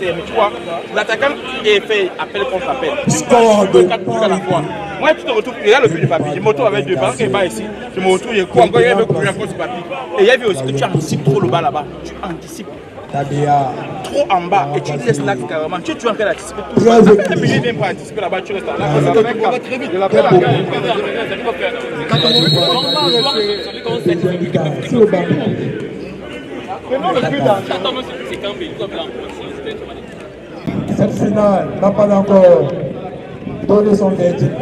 Mais tu vois, l'attaquant est fait appel contre appel. Score de 4 buts à la fois. Moi, tu te retrouves, il y a le but de Papi. Je me retrouve avec deux balles, il est pas ici. Je me retrouve, il y a quoi encore, il y avait couru encore sur Papi. Et il y avait aussi que tu anticipes trop le bas là-bas. Tu anticipes trop en bas et tu laisses l'axe carrément. Tu es en train d'anticiper tout le bas. Après, le milieu vient pas anticiper là-bas, tu restes là. Là, ça va très vite. Cette finale n'a pas encore donné son verdict.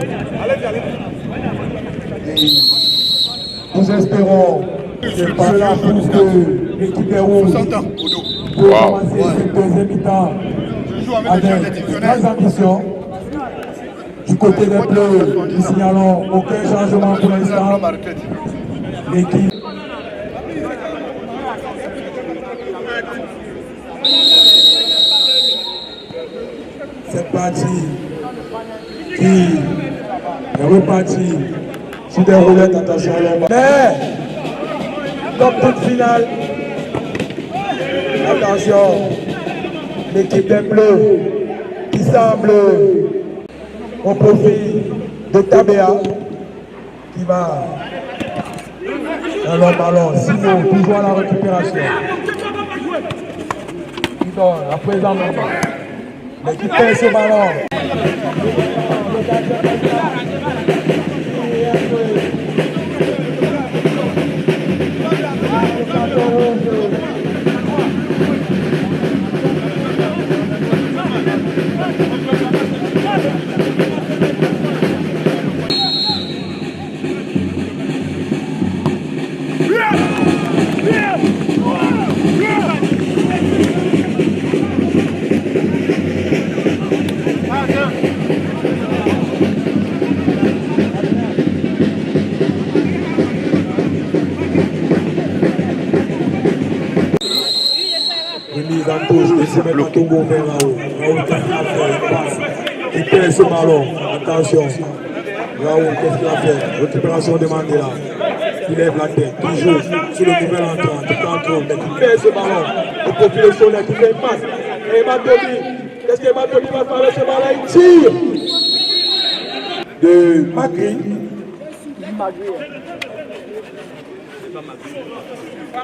Nous espérons que par là pour que l'équipe rouge pour commencer cette deuxième mi-temps avec très ambition. Du côté des Bleus, nous signalons aucun changement pour l'instant. L'équipe cette partie qui est repartie sur des roulettes, attention à l'ombre. Mais, comme toute finale, attention, l'équipe des Bleus qui semble au profit de Tabea qui va dans le ballon. Simon, toujours à la récupération. Qui donne à présent maintenant. L'équipe perd ce ballon. Remise en touche, et se met Matongo vers là-haut. Raoul, qu'est-ce qu'il a fait? Il passe. Il perd ce ballon. Attention. Raoul, qu'est-ce qu'il a fait? Récupération de Mandela. Il lève la tête. Il joue sur le nouvel entrant. Tout entrant. Mais il perd ce ballon. Le profil est sonné. Il fait une passe. Et Matoni. Qu'est-ce que Matoni va faire avec ce ballon? Il tire. De Magri.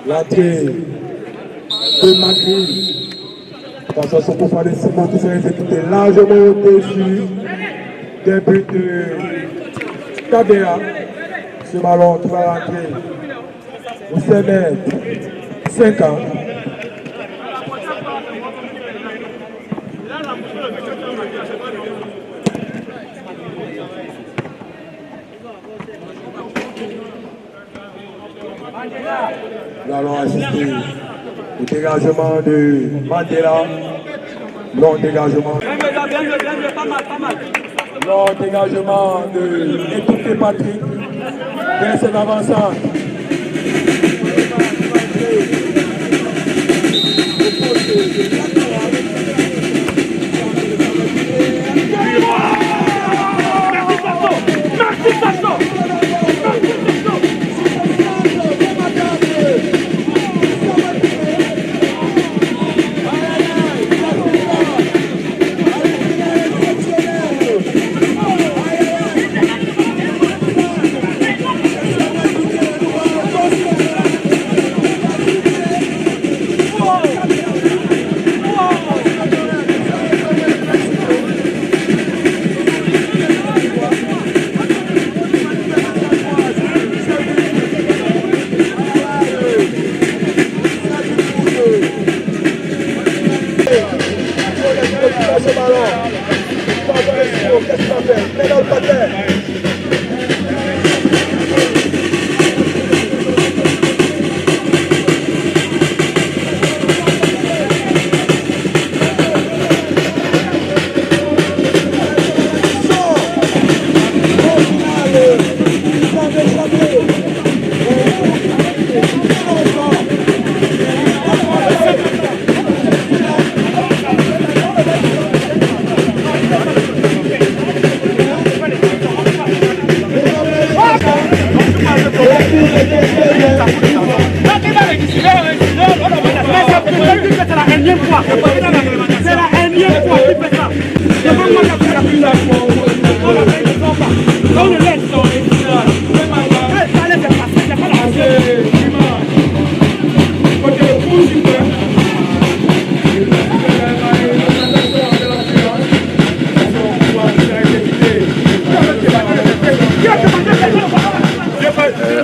L'entrée de Magri. Attention, son coup de Simon qui s'est exécuté largement au-dessus des buts de Tabea. Ce ballon qui va rentrer au 5 mètres, 5 ans. Nous allons assister au dégagement de Mandela. Long dégagement. Long dégagement de Étouffé Patrick. Vers l'avançant.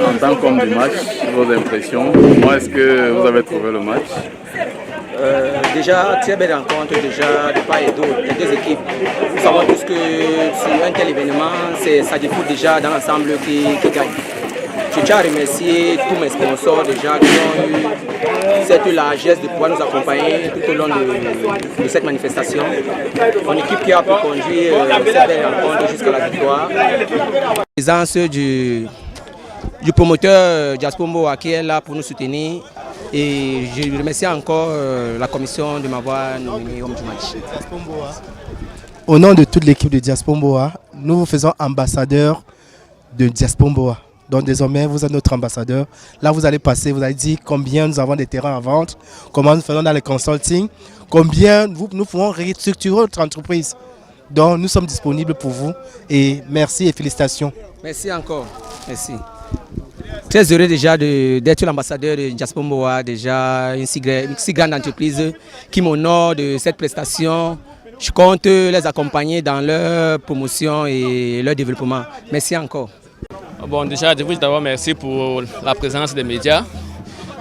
En tant qu'homme du match, vos impressions, comment est-ce que vous avez trouvé le match? Déjà, très belle rencontre déjà de part et d'autre, les deux équipes. Nous savons tous que sur un tel événement, c'est Sadi Foot déjà dans l'ensemble qui gagne. Je tiens à remercier tous mes sponsors déjà qui ont eu cette largesse de pouvoir nous accompagner tout au long de cette manifestation. Mon équipe qui a pu conduire cette belle rencontre jusqu'à la victoire. La présence du promoteur Jasper Mboa qui est là pour nous soutenir. Et je remercie encore la commission de m'avoir nominé homme du match. Au nom de toute l'équipe de Jasper Mboa, nous vous faisons ambassadeur de Jasper Mboa. Donc désormais, vous êtes notre ambassadeur. Là, vous allez passer, vous allez dire combien nous avons de terrains à vendre, comment nous faisons dans les consulting, combien nous pouvons restructurer notre entreprise. Donc nous sommes disponibles pour vous et merci et félicitations. Merci encore. Merci. Très heureux déjà d'être l'ambassadeur de Jasper Mboa, déjà une si grande entreprise qui m'honore de cette prestation. Je compte les accompagner dans leur promotion et leur développement. Merci encore. Bon, déjà, je vous d'abord merci pour la présence des médias.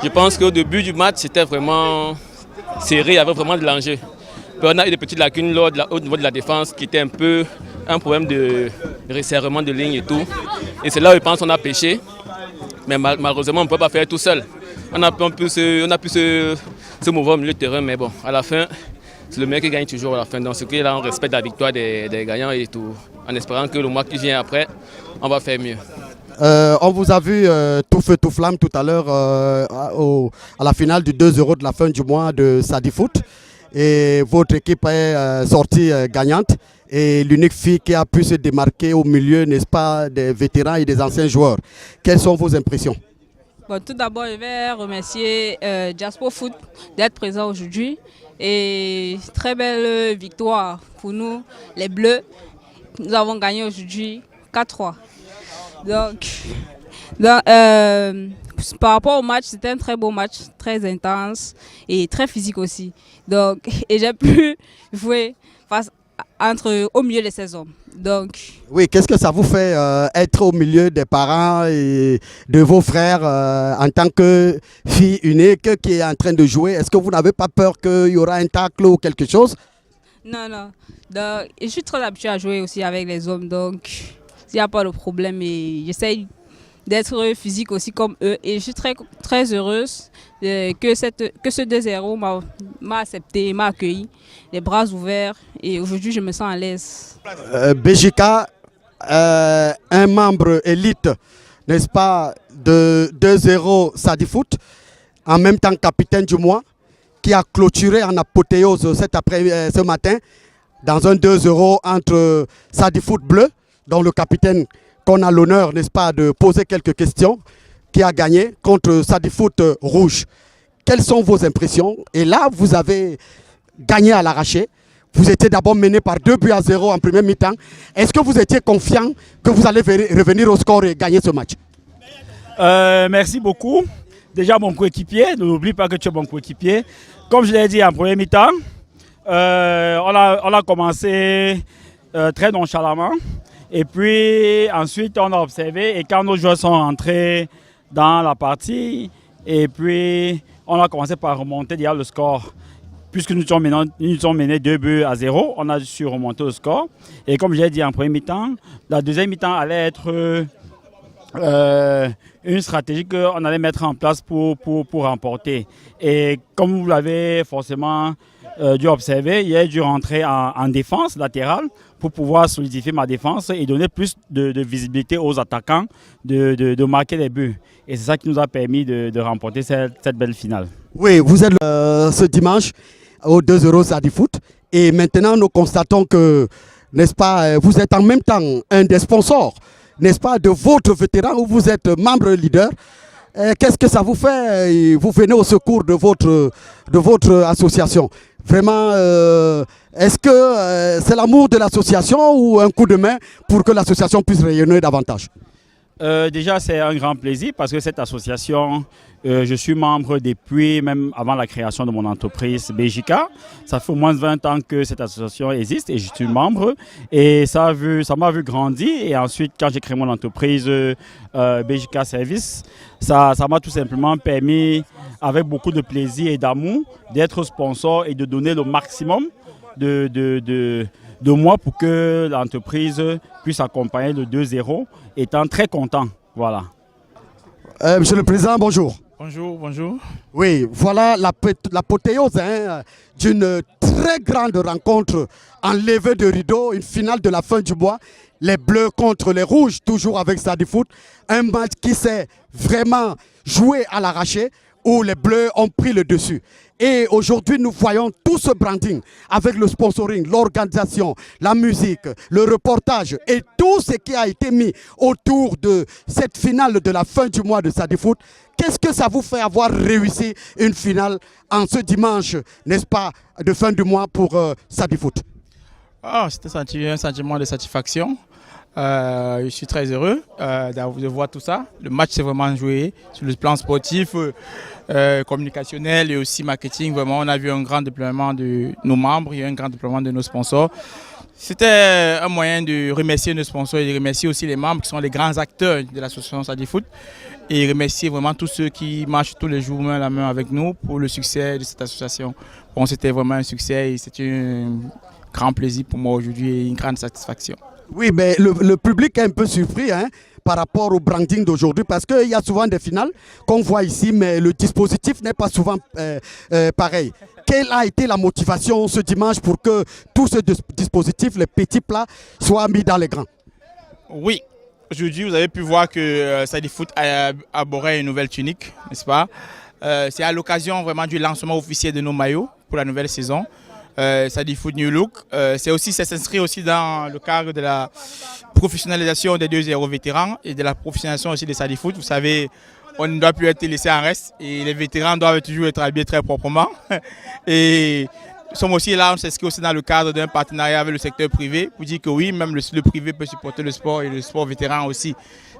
Je pense qu'au début du match, c'était vraiment serré, il y avait vraiment de l'enjeu. On a eu des petites lacunes au niveau de la défense qui était un peu un problème de resserrement de ligne et tout. Et c'est là où je pense qu'on a pêché. Mais malheureusement, on ne peut pas faire tout seul. On a pu se mouvoir au milieu de terrain, mais bon, à la fin, c'est le meilleur qui gagne toujours à la fin. Donc, ce qui est là, on respecte la victoire des gagnants et tout, en espérant que le mois qui vient après, on va faire mieux. On vous a vu tout feu tout flamme tout à l'heure à la finale du 2-0 de la fin du mois de Sadi Foot. Et votre équipe est sortie gagnante. Et l'unique fille qui a pu se démarquer au milieu, n'est-ce pas, des vétérans et des anciens joueurs. Quelles sont vos impressions? Bon, tout d'abord, je vais remercier Jasper Foot d'être présent aujourd'hui. Et très belle victoire pour nous, les Bleus. Nous avons gagné aujourd'hui 4-3. Donc, par rapport au match, c'était un très beau match, très intense et très physique aussi. Donc, et j'ai pu jouer au milieu de ces hommes. Donc, oui, qu'est-ce que ça vous fait être au milieu des parents et de vos frères en tant que fille unique qui est en train de jouer? Est-ce que vous n'avez pas peur qu'il y aura un tacle ou quelque chose? Non, non. Donc, je suis très habituée à jouer aussi avec les hommes, donc il n'y a pas de problème et j'essaye d'être physique aussi comme eux. Et je suis très, très heureuse que ce 2-0 m'a accepté, m'a accueilli, les bras ouverts. Et aujourd'hui, je me sens à l'aise. BJK, un membre élite, n'est-ce pas, de 2-0 Sadi Foot, en même temps capitaine du mois, qui a clôturé en apothéose ce matin dans un 2-0 entre Sadi Foot bleu, dont le capitaine qu'on a l'honneur, n'est-ce pas, de poser quelques questions, qui a gagné contre Sadi Foot rouge. Quelles sont vos impressions? Et là, vous avez gagné à l'arraché. Vous étiez d'abord mené par 2-0 en première mi-temps. Est-ce que vous étiez confiant que vous allez revenir au score et gagner ce match? Merci beaucoup. Déjà mon coéquipier, n'oublie pas que tu es mon coéquipier. Comme je l'ai dit en première mi-temps, on a commencé très nonchalamment. Et puis ensuite on a observé et quand nos joueurs sont rentrés dans la partie, et puis on a commencé par remonter déjà le score. Puisque nous sommes menés 2-0, on a su remonter le score. Et comme j'ai dit en premier mi-temps, la deuxième mi-temps allait être une stratégie qu'on allait mettre en place pour remporter. Et comme vous l'avez forcément dû observer, j'ai dû rentrer en défense latérale pour pouvoir solidifier ma défense et donner plus de visibilité aux attaquants de marquer des buts. Et c'est ça qui nous a permis de remporter cette belle finale. Oui, vous êtes ce dimanche au 2-0 Sadi Foot. Et maintenant, nous constatons que, n'est-ce pas, vous êtes en même temps un des sponsors, n'est-ce pas, de votre vétéran où vous êtes membre leader. Qu'est-ce que ça vous fait? Vous venez au secours de votre association. Vraiment, est-ce que c'est l'amour de l'association ou un coup de main pour que l'association puisse rayonner davantage? Déjà, c'est un grand plaisir parce que cette association, je suis membre depuis même avant la création de mon entreprise BJK. Ça fait au moins 20 ans que cette association existe et je suis membre. Et ça m'a vu grandir. Et ensuite, quand j'ai créé mon entreprise BJK Service, ça m'a tout simplement permis, avec beaucoup de plaisir et d'amour, d'être sponsor et de donner le maximum de moi pour que l'entreprise puisse accompagner le 2-0, étant très content. Voilà. Monsieur le Président, bonjour. Bonjour, bonjour. Oui, voilà l'apothéose d'une très grande rencontre en levée de rideau, une finale de la fin du mois. Les Bleus contre les Rouges, toujours avec Stade Foot. Un match qui s'est vraiment joué à l'arraché, où les Bleus ont pris le dessus. Et aujourd'hui, nous voyons tout ce branding avec le sponsoring, l'organisation, la musique, le reportage et tout ce qui a été mis autour de cette finale de la fin du mois de Stade Foot. Qu'est-ce que ça vous fait avoir réussi une finale en ce dimanche, n'est-ce pas, de fin du mois pour Stade Foot? C'était un sentiment de satisfaction. Je suis très heureux de voir tout ça. Le match s'est vraiment joué sur le plan sportif, communicationnel et aussi marketing. Vraiment, on a vu un grand déploiement de nos membres, il y a eu un grand déploiement de nos sponsors. C'était un moyen de remercier nos sponsors et de remercier aussi les membres qui sont les grands acteurs de l'association Stade Foot et remercier vraiment tous ceux qui marchent tous les jours main à la main avec nous pour le succès de cette association. Bon, c'était vraiment un succès et c'est un grand plaisir pour moi aujourd'hui et une grande satisfaction. Oui, mais le public est un peu surpris par rapport au branding d'aujourd'hui parce qu'il y a souvent des finales qu'on voit ici, mais le dispositif n'est pas souvent pareil. Quelle a été la motivation ce dimanche pour que tout ce dispositif, les petits plats, soient mis dans les grands? Oui, aujourd'hui vous avez pu voir que Stade Foot a arboré une nouvelle tunique, n'est-ce pas? C'est à l'occasion vraiment du lancement officiel de nos maillots pour la nouvelle saison. Stade Foot New Look. Ça s'inscrit aussi dans le cadre de la professionnalisation des 2-0 vétérans et de la professionnalisation aussi des Stade Foot. Vous savez, on ne doit plus être laissé en reste et les vétérans doivent toujours être habillés très proprement. Et nous sommes aussi là, on s'inscrit aussi dans le cadre d'un partenariat avec le secteur privé pour dire que oui, même le privé peut supporter le sport et le sport vétéran aussi.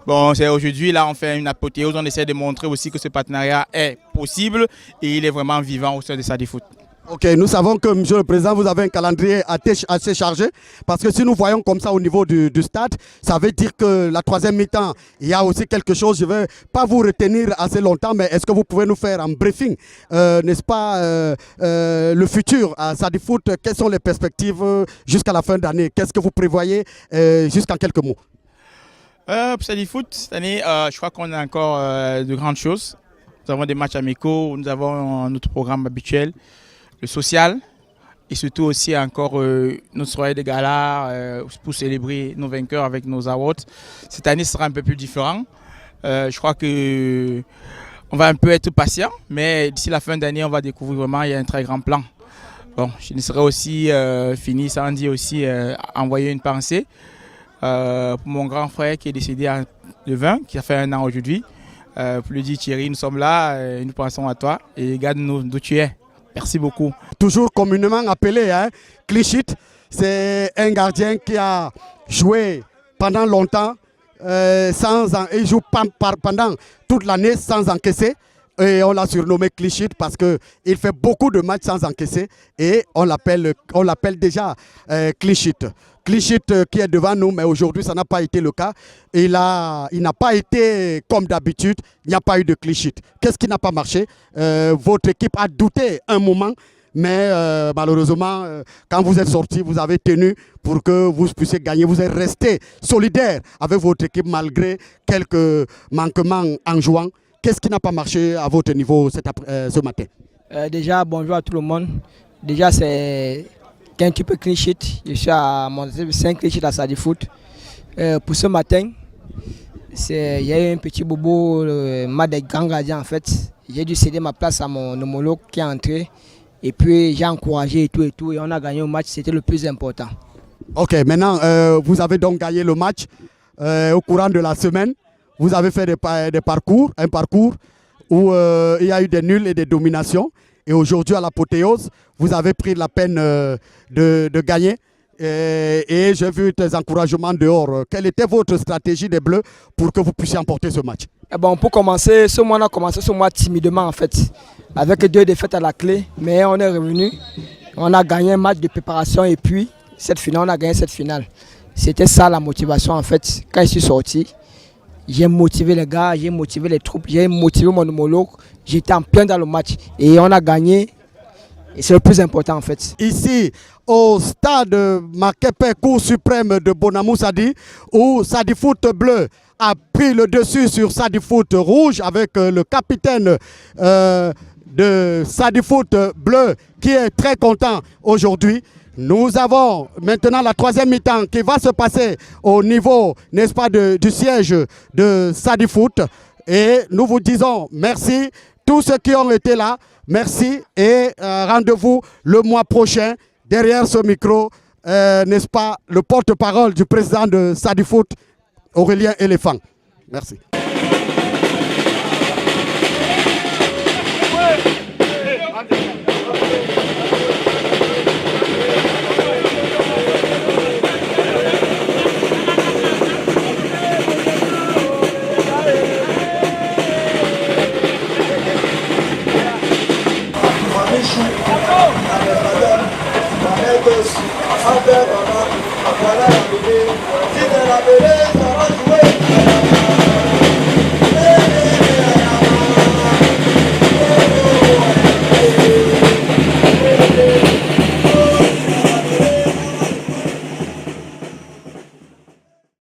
Bon, c'est aujourd'hui, là, on fait une apothéose, on essaie de montrer aussi que ce partenariat est possible et il est vraiment vivant au sein de Stade Foot. Ok, nous savons que, Monsieur le Président, vous avez un calendrier assez chargé parce que si nous voyons comme ça au niveau du stade, ça veut dire que la troisième mi-temps, il y a aussi quelque chose, je ne vais pas vous retenir assez longtemps, mais est-ce que vous pouvez nous faire un briefing, n'est-ce pas, le futur à Stade Foot, quelles sont les perspectives jusqu'à la fin d'année? Qu'est-ce que vous prévoyez jusqu'en quelques mots? Pour Stade Foot, cette année, je crois qu'on a encore de grandes choses. Nous avons des matchs amicaux, nous avons notre programme habituel. Le social et surtout aussi encore notre soirée de gala pour célébrer nos vainqueurs avec nos awards. Cette année sera un peu plus différent. Je crois qu'on va un peu être patient, mais d'ici la fin d'année, on va découvrir vraiment il y a un très grand plan. Bon, je ne serai aussi fini sans dire aussi envoyer une pensée pour mon grand frère qui est décédé le 20, qui a fait 1 an aujourd'hui. Pour lui dire Thierry, nous sommes là, nous pensons à toi et garde-nous d'où tu es. Merci beaucoup. Toujours communément appelé Clichy, c'est un gardien qui a joué pendant longtemps, il joue pendant toute l'année sans encaisser. Et on l'a surnommé Clichy parce qu'il fait beaucoup de matchs sans encaisser et on l'appelle déjà Clichy. Clichy qui est devant nous, mais aujourd'hui ça n'a pas été le cas. Il n'a pas été comme d'habitude, il n'y a pas eu de Clichy. Qu'est-ce qui n'a pas marché? Votre équipe a douté un moment, mais malheureusement, quand vous êtes sorti, vous avez tenu pour que vous puissiez gagner. Vous êtes resté solidaire avec votre équipe malgré quelques manquements en jouant. Qu'est-ce qui n'a pas marché à votre niveau ce matin? Déjà, bonjour à tout le monde. Déjà, c'est qu'un petit peu clean sheet. Je suis à mon 5 clean sheet à Stade Foot. Pour ce matin, il y a eu un petit bobo, match des grands gardiens en fait. J'ai dû céder ma place à mon homologue qui est entré. Et puis j'ai encouragé et tout. Et on a gagné le match, c'était le plus important. Ok, maintenant, vous avez donc gagné le match au courant de la semaine. Vous avez fait un parcours où il y a eu des nuls et des dominations. Et aujourd'hui, à l'apothéose, vous avez pris la peine de gagner. Et j'ai vu tes encouragements dehors. Quelle était votre stratégie des Bleus pour que vous puissiez emporter ce match? Bon, pour commencer, on a commencé ce mois timidement en fait, avec 2 défaites à la clé, mais on est revenu, on a gagné un match de préparation et puis cette finale, on a gagné cette finale. C'était ça la motivation en fait. Quand je suis sorti, j'ai motivé les gars, j'ai motivé les troupes, j'ai motivé mon homologue, j'étais en plein dans le match et on a gagné. Et c'est le plus important en fait. Ici, au stade Makepe, Cour suprême de Bonamou Sadi, où Sadi Foot Bleu a pris le dessus sur Sadi Foot Rouge avec le capitaine de Sadi Foot Bleu qui est très content aujourd'hui. Nous avons maintenant la 3e mi-temps qui va se passer au niveau, n'est-ce pas, du siège de Sadi Foot. Et nous vous disons merci, tous ceux qui ont été là, merci et rendez-vous le mois prochain derrière ce micro, n'est-ce pas, le porte-parole du président de Sadi Foot, Aurélien Éléphant. Merci. Voilà la mêlée, si c'est la mêlée, ça va jouer.